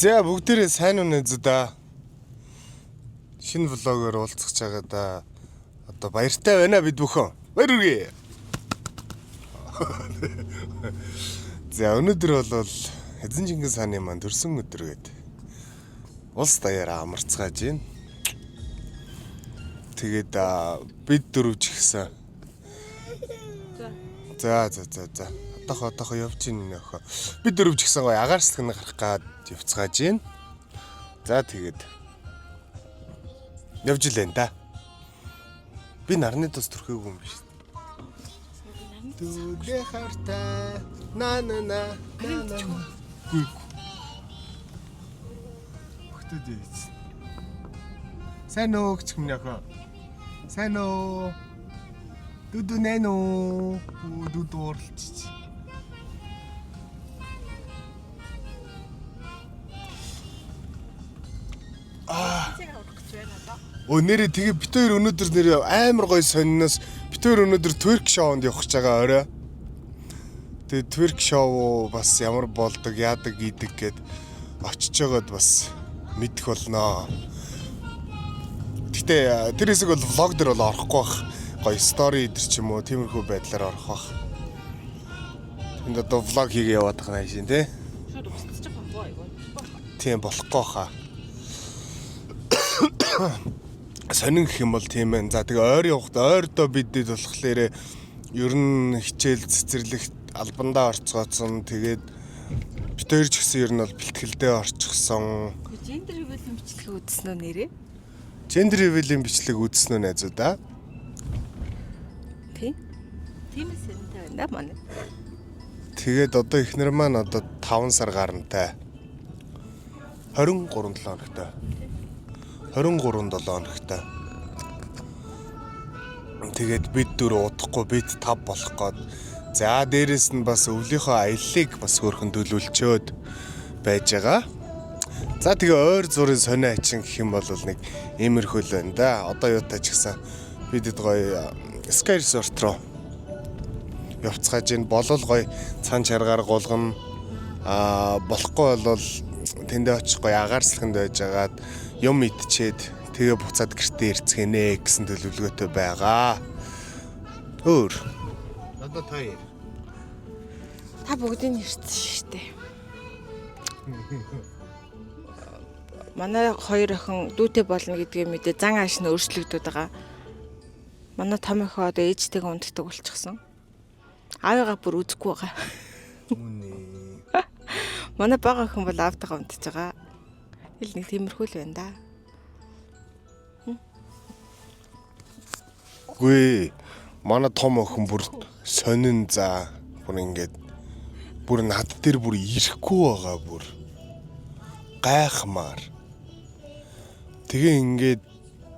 За бүгдээрээ сайн үнэ зү. Шинэ влогоор уулзах чагаа да. Одоо баяртай байна бид бүхэн. Баяр хүргэе. За өнөөдөр бол Эзэн Чингис хааны маань төрсөн өдөр гээд улс даяараа амарцгааж байна. Тэгээд бид дөрвж гисэн. За. Одоохоо явж ийн нөхөө. Бид дөрвж гисэн гоё агаарслаг нь гарах гад явцгааж байна. За тэгээд явж илэн да. Би нарны тус төрхөөгүй юм биш. Дүүгээ хартай на. Хөхтөд ийц. Сайн уу гэх юм яхаа. Сайн уу. Дуду нэнүү. Дуду орлч. Нэрээ тэгээ бит хоёр өнөөдөр нэрээ амар гоё сонноос бит хоёр өнөөдөр тверк шоунд явах гэж байгаа орой. Тэгээ тверк шоу бас ямар болдог, яадаг, идэг гэд очиж байгаад бас мэдэх болноо. Гэтэ тэр хэсэг бол влог дээр бол орохгүй бах. Гоё стори дээр ч юм уу тиймэрхүү байдлаар орох бах. Энд одоо влог хийгээ яваад байгаа юм шин тий. Шууд устчих байхгүй айгүй. Тийм болохгүй хаа. Сонин гэх юм бол тийм ээ. За тэгээ ойр явахдаа ойрдоо бидэд болохоор ер нь хичээл цэцэрлэгт албандаа орцгооцсон. Тэгээд бит хоёр ч гэсэн ер нь бол бэлтгэлдээ орчихсон. Гендер хөвөлийн бичлэг үзсэн үү нэрээ? Гендер хөвөлийн бичлэг үзсэн үү найзуудаа? Тиймээс энэ байна да манай. Тэгээд одоо ихнэр маань одоо 5 сар гарантай. 23 7 хоногтой. 23 7 хоногтой. Тэгээд бид дөрөв удахгүй бид 5 болох гээд. За дээрэс нь бас өвлийнхөө аяллыг бас хөөрхөн төлөвлөчөөд байж байгаа. За тэгээ ойр зургийн сонио ачин гэх юм бол нэг иймэрхүү л байна да. Одоо юутай ч гэсэн бидэд гоё Sky Resort руу явцгааж ин болол гоё цан чаргаар гулгана. Болохгүй бол тэндээ очих гоё агаарслаханд байжгаад юм идчихэд тэгээ буцаад гэртээ ирцгэнэ гэсэн төлөвлөгөөтэй байгаа. Өөр. Одоо Та бүгдийг ирсэн шүү дээ. Манай хоёр охин дүүтэй болно гэдгийг мэдээ зан ааш нь өөрчлөгдөд байгаа. Манай том охин одоо ээжтэйгээ унддаг болчихсон. Аавыгаа бүр үзэхгүй байгаа. Манай бага охин бол аавтайгаа унтж байгаа. Ил нэг тиймэрхүү л байна да. Гүй манай том охин бүр сонин за бүр ингээд бүр над дээр бүр ирэхгүй байгаа бүр гайхмаар. Тэгээ ингээд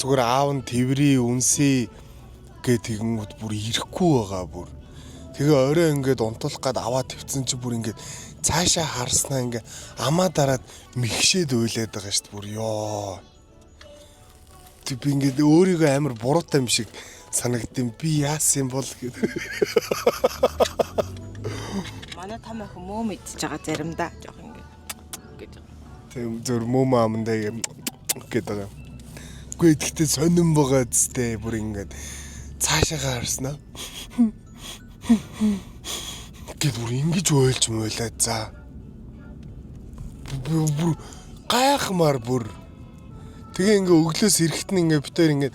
зүгээр аав нь тэврий үнсээ гэх тэгэнгүүт бүр ирэхгүй байгаа бүр. Тэгээ орой ингээд унтуулах гад аваа тавьсан чи бүр ингээд цаашаа харснаа ингээд амаа дараад мэгшээд уйлаад байгаа шүү дээ бүр ёо. Тэг би ингээд өөрийгөө амар буруутай юм шиг санагдсан. Би яасан бол гэдэг. Манай том охин мөө мэдчихэж байгаа заримдаа жоох ингээд гэж. Тэг зөв мөм амандаа гэдэг. Үгүй гэхдээ сонирн байгаа зү бүр ингээд цаашаа харснаа. Гэт бүр ингэж ойлж мөйлээд за. Бүр гайхмаар бүр. Тэгээ ингээ өглөөс эрэхт нь ингээ битээр ингээ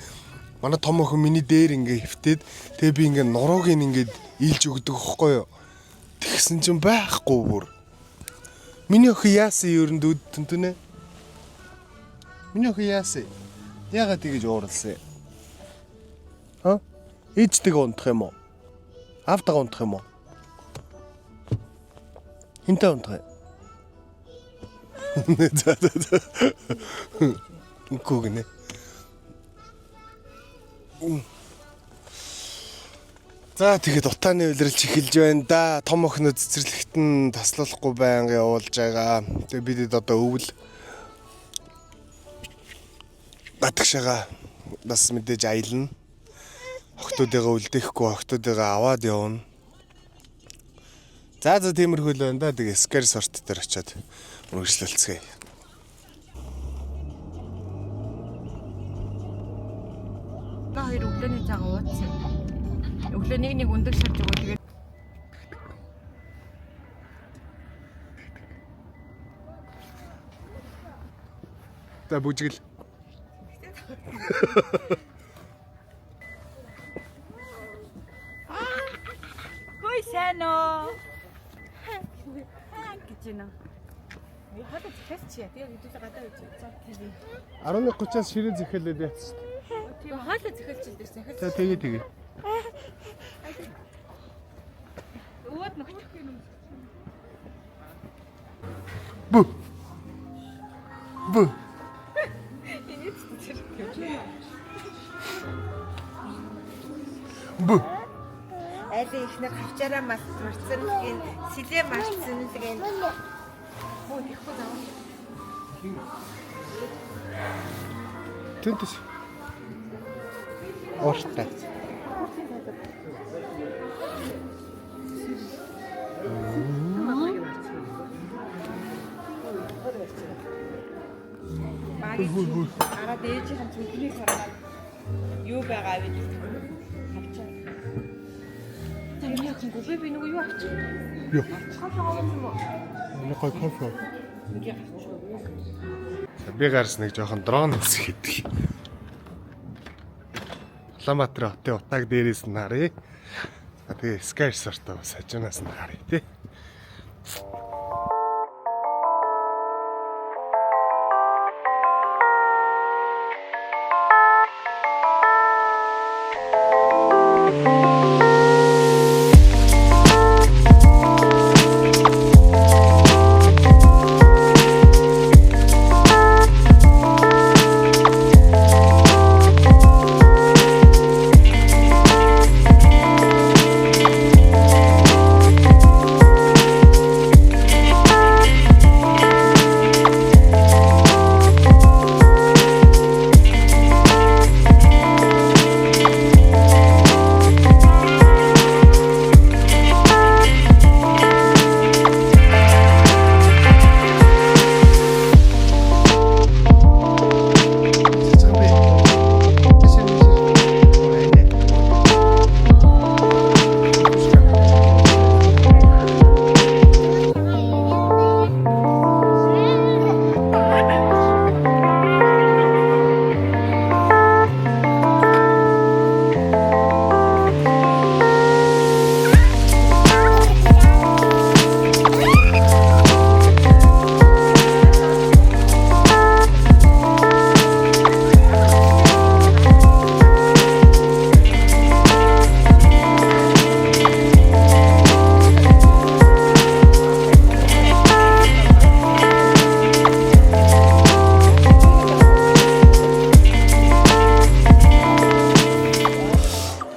манай том охин миний дээр ингээ хөвтөөд тэгээ би ингээ нурууг ингээ ийлж өгдөг хөхгүй юу. Тэгсэн чинь байхгүй бүр. Миний охин яасан ерөнд өдтөнтөнэ. Миний охин яасан. Яагаад тэгэж ууралсан. Ээжтэйгээ унтах юм уу? Аавтайгаа унтах юм уу? Хинтээ унтах. За. Гүгнэ. За тэгээд утааны улиралж эхэлж байна да. Том охиноо цэцэрлэгт нь таслуулахгүй байнга явуулж байгаа. Тэгээд бидэд одоо өвөл батгшаага бас мэдээж аялна. Охтуудыгаа үлдээхгүй охтуудыгаа аваад явна. За тиймэрхүү л байна да. Тэгээ Sky Resort дээр очиод үргэлжлүүлцгээе. өглөө 2 өглөөний цагаа уудсан. Өглөө нэг өндөг шарж өгөө тэгээд За бүжгэл. Хөөе сайн уу? Гэж байна. Хатаа захиасч яа. Тэгээ хэдүүлээ гадаа үз. За тийм. 11:30-аас ширээ зэхэлээд яц. Тийм хаалаа захиалч ил дээр захиалч. За тэгээ. Өөд нөхч. Бу. Бу. Айлын ихнэр хавчаараа марцсан гин сэлээ марцсан л гин. Хөө ихгүй зав. Тэнтэс. Ортой. Араа дээжийн зүгний хараад юу байгаа вэ? Хавчаа. Таны яхан гүбэ би нөгөө юу авчих? Юу? Кофе авсан юм уу? Нэг гой кофе. Ингээ авчих. Би гарсныг жоохон дрон үсэх гэдэг. Улаанбаатар хотын утааг дээрээс нь харъя. Тэгээ Sky Resort-оо сажнаас нь харъя тий.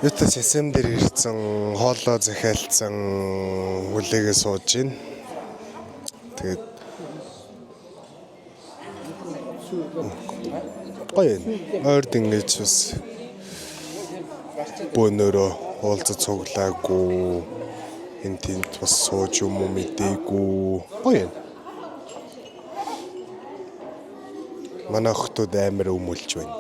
Ютас SM дээр ирсэн, хоолоо захиалсан, хүлээгээ сууж гин. Тэгээд гоё ойрд ингэж бас бөөнөрөө уулзаж цуглаагүй, энэ тэнд бас сууж юм уу мэдээгүй. Гоё юм. Манай охтууд амар өмөлж байна.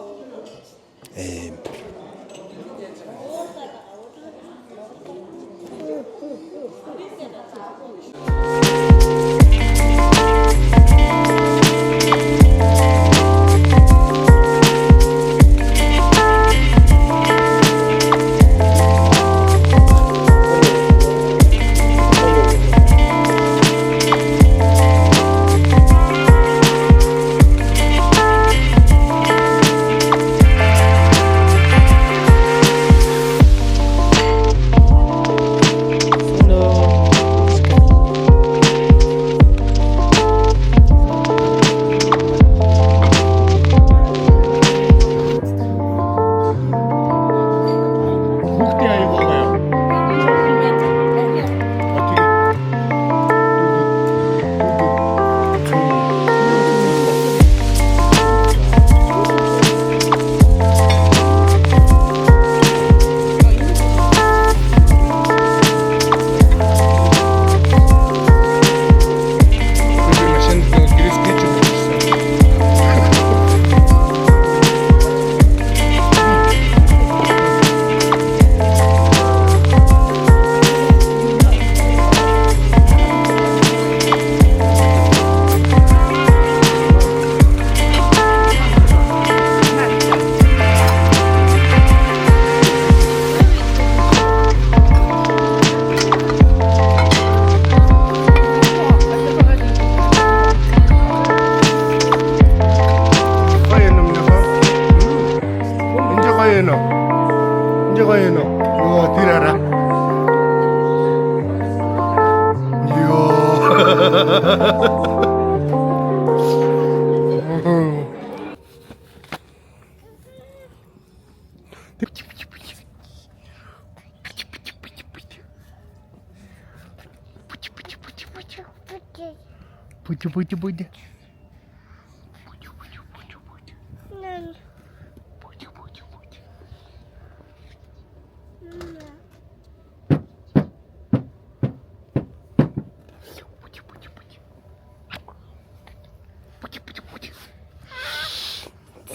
Бууди.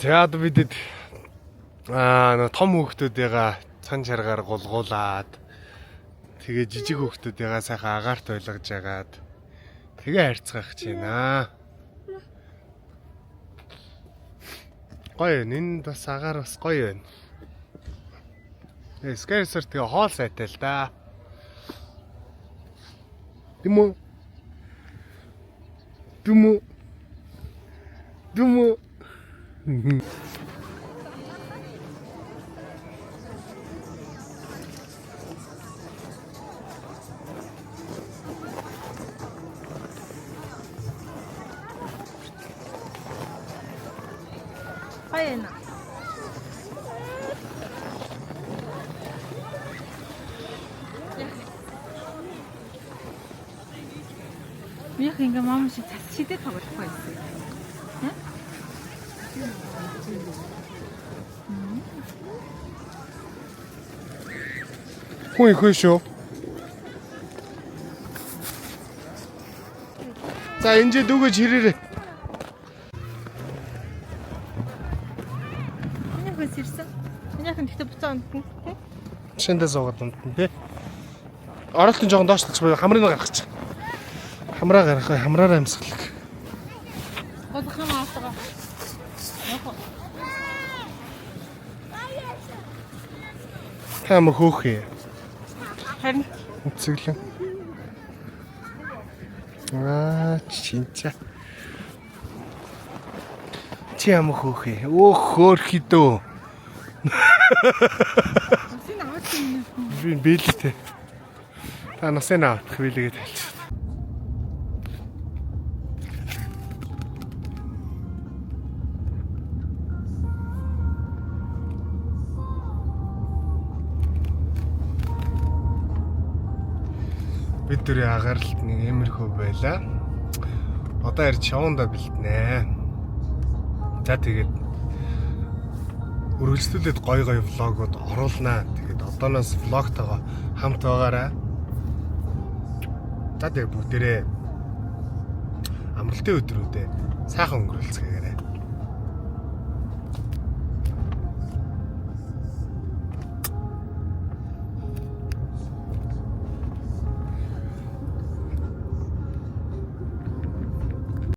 За бидэд том хүүхдүүдээ цан чаргаар гулгуулад тэгээ жижиг хүүхдүүдээ сайхан агаарт ойлгож агаад тэгээ харьцгаах гэж байна. Гоё энэ бас агаар бас гоё байна. Скайсер тэгээ хоол сайтай л да. Дүмү. Хайна. Яг ингээ мам шиг цас шидэ тоглох байсан. Хүн их шүү. За энэ дүүгэж хэрээрээ. Энийг бас ирсэн. Энийг нь гэхдээ буцаа унтна. Шиндээ суугаад унтна тий. Оролтын жоохон доош талчих бай хамрыг гаргах чинь. Хамраа гаргах, хамраараа амьсгалах. Бодох юм аалтаа. Хам хөөхөө. Харин Үцэглэн. Чинча. Чи ам хөөхөө. Хөөхий дөө. үсийн аваад юм. Би бэлтэй. Та насаа авах билгээд хэлчих. Бид дөрөв агаарлалт нэг иймэрхүү байла. Одоо ирж шавнда бэлтнэ. За тэгээд үргэлжлүүлээд гой влогууд оруулнаа. Тэгээд одооноос влогтойгоо хамт байгаарай. За тэгээд бүгдээрээ амралтын өдрүүдэд сайхан өнгөрүүлцгээгээрэй.